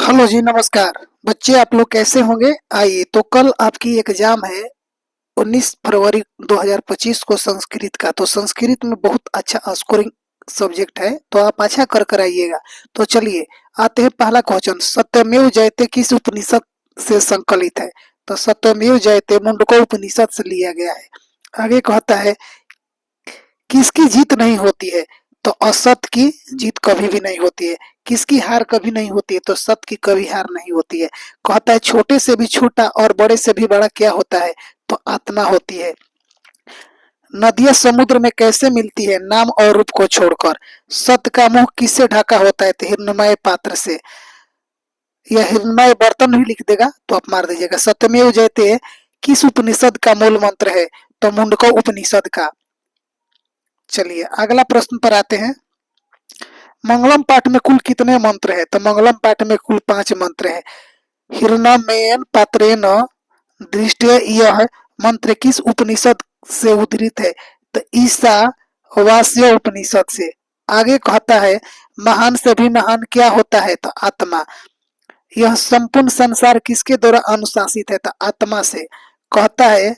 Hello जी, नमस्कार। बच्चे, आप लोग कैसे होंगे? आइए, तो कल आपकी एग्जाम है 19 फरवरी 2025 को संस्कृत का। तो संस्कृत में बहुत अच्छा स्कोरिंग सब्जेक्ट है, तो आप अच्छा कर कर आइएगा। तो चलिए आते हैं। पहला क्वेश्चन, सत्यमेव जयते किस उपनिषद से संकलित है? तो सत्यमेव जयते मुंडको उपनिषद से लिया गया है। आगे कहता है, किसकी जीत नहीं होती है? तो असत की जीत कभी भी नहीं होती है। किसकी हार कभी नहीं होती है? तो सत की कभी हार नहीं होती है। कहता है, छोटे से भी छोटा और बड़े से भी बड़ा क्या होता है? तो आत्मा होती है। नदियां समुद्र में कैसे मिलती है? नाम और रूप को छोड़कर। सत का मुंह किससे ढका होता है? तो हिरण्मय पात्र से। यह हिरण्मय बर्तन ही लिख देगा तो आप मार दीजिएगा। सत्यमेव जयते किस उपनिषद का मूल मंत्र है? तो मुंडको उपनिषद का। चलिए अगला प्रश्न पर आते हैं। मंगलम पाठ में कुल कितने मंत्र है? तो मंगलम पाठ में कुल 5 मंत्र है। हिरण्मयेन पात्रेण दृष्टया यह मंत्र किस उपनिषद से उद्धृत है? तो ईसा वास्य उपनिषद से। आगे कहता है, महान से भी महान क्या होता है? तो आत्मा। यह संपूर्ण संसार किसके द्वारा अनुशासित है? तो आत्मा से। कहता है,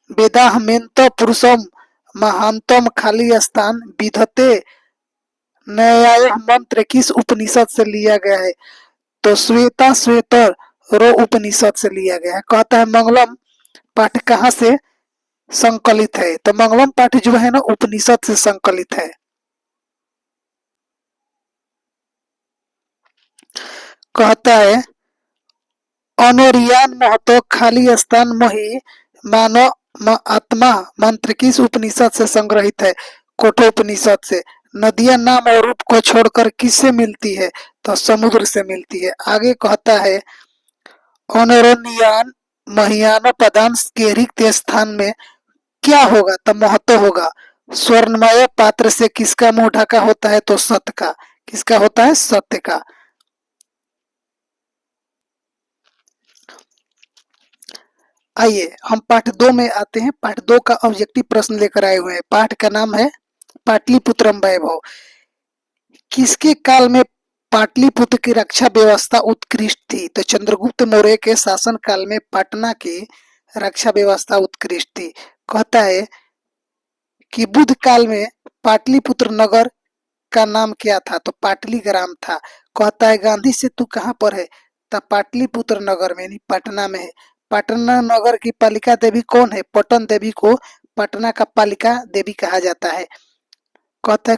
वेदाहमेन्त पुरुषम महानतम खाली स्थान विधते न्याय मंत्र किस उपनिषद से लिया गया है? तो श्वेता श्वेतर रो उपनिषद से लिया गया है। कहता है, मंगलम पाठ कहाँ से संकलित है? तो मंगलम पाठ जो है ना, उपनिषद से संकलित है। कहता है, अनोरियान महतो खाली स्थान मोहि मानो आत्मा मंत्र किस उपनिषद से संग्रहित है? कठोपनिषद से। नदियां नाम और रूप को छोड़कर किससे मिलती है? तो समुद्र से मिलती है। आगे कहता है, अनोरनियान महियान पदांश के रिक्त स्थान में क्या होगा? तो महत्व होगा। स्वर्णमय पात्र से किसका मुंह ढका होता है? तो सत्य का। किसका होता है? सत्य का। आइए हम पाठ 2 में आते हैं। पाठ 2 का ऑब्जेक्टिव प्रश्न लेकर आए हुए हैं। पाठ का नाम है पाटलिपुत्रम वैभव। किसके काल में पाटलिपुत्र की रक्षा व्यवस्था उत्कृष्ट थी? तो चंद्रगुप्त मौर्य के शासन काल में पटना की रक्षा व्यवस्था उत्कृष्ट थी। कहता है कि बुद्ध काल में पाटलिपुत्र नगर का नाम क्या था? तो पाटली ग्राम था। कहता है, गांधी से तू कहाँ पर है? तो पाटलिपुत्र नगर में, यानी पटना में है। पटना नगर की पालिका देवी कौन है? पटन देवी को पटना का पालिका देवी कहा जाता है। कहता है,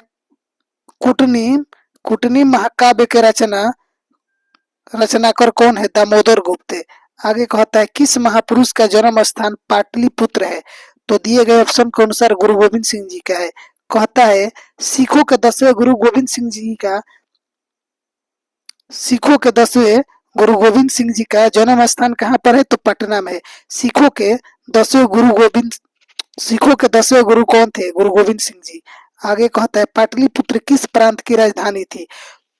कुटनी कुटनी महाकाव्य के रचनाकार कौन है? दामोदर गुप्त। आगे कहता है, किस महापुरुष का जन्म स्थान पाटलिपुत्र है? तो दिए गए ऑप्शन के अनुसार गुरु गोविंद सिंह जी का है। कहता है, सिखों के 10वें गुरु गोविंद सिंह जी का सिखों के 10वें गुरु गोविंद सिंह जी का जन्म स्थान कहाँ पर है? तो पटना में है। सिखों के 10वें गुरु गोविंद सिखों के 10वें गुरु कौन थे? गुरु गोविंद सिंह जी। आगे कहता है, पाटलिपुत्र किस प्रांत की राजधानी थी?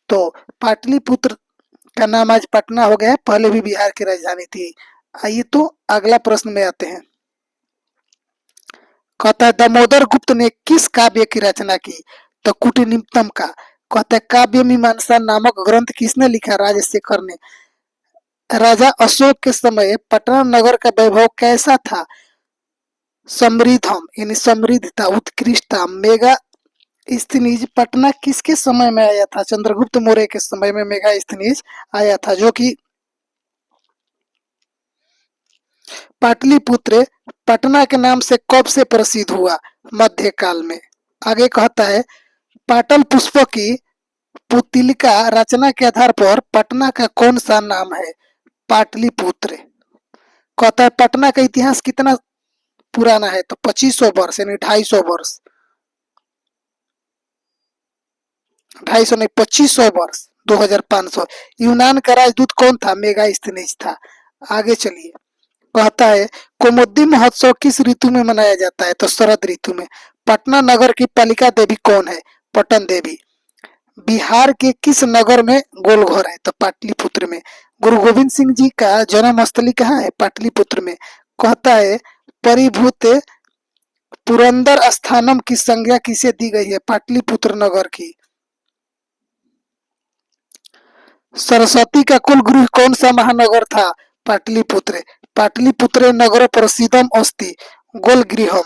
तो पाटलिपुत्र का नाम आज पटना हो गया है, पहले भी बिहार की राजधानी थी। आइए तो अगला प्रश्न में आते हैं। कहता है, दामोदर गुप्त ने किस काव्य की रचना की? तो कुटिनिम्नम का। कहता है, काव्य मीमांसा नामक ग्रंथ किसने लिखा? राजशेखर ने। राजा अशोक के समय पटना नगर का वैभव कैसा था? समृद्धम, यानी समृद्ध था, उत्कृष्ट था। मेगा स्थिनीज पटना किसके समय में आया था? चंद्रगुप्त मौर्य के समय में मेगा स्थिनीज आया था, जो कि पाटलिपुत्र पटना के नाम से कब से प्रसिद्ध हुआ? मध्यकाल में। आगे कहता है, पाटल पुष्पों की पुतलिका रचना के आधार पर पटना का कौन सा नाम है? पाटलिपुत्र। कहता है, पटना का इतिहास कितना पुराना है? तो 2500 वर्ष, यानी 250 वर्ष। 250 नहीं, 2500 वर्ष, 2500। यूनान का राजदूत कौन था? मेगास्थनीज था। आगे चलिए। कहता है, कौमुदी महोत्सव किस ऋतु में मनाया जाता है? तो शरद ऋतु में। पटना नगर की पालिका देवी कौन है? पटन देवी। बिहार के किस नगर में गोलघर है? तो पाटलिपुत्र में। गुरु गोविंद सिंह जी का जन्म स्थली कहाँ है? पाटलिपुत्र में। कहता है, परिभूत पुरंदर स्थानम की संज्ञा किसे दी गई है? पाटलिपुत्र नगर की। सरस्वती का कुल गृह कौन सा महानगर था? पाटलिपुत्र। पाटलिपुत्रे नगर प्रसिद्धम अस्ति गोलगृहम।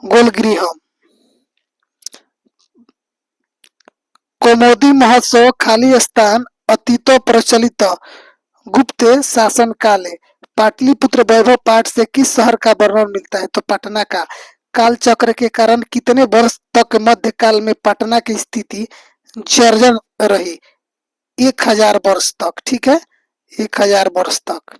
गोलगृहम। कौमुदी महोत्सव खाली स्थान अतीतो प्रचलित गुप्त शासन काले। पाटलिपुत्र वैभव पाठ से किस शहर का वर्णन मिलता है? तो पटना का। काल चक्र के कारण कितने वर्ष तक मध्यकाल में पटना की स्थिति जर्जर रही? 1000 वर्ष तक। ठीक है, 1000 वर्ष तक।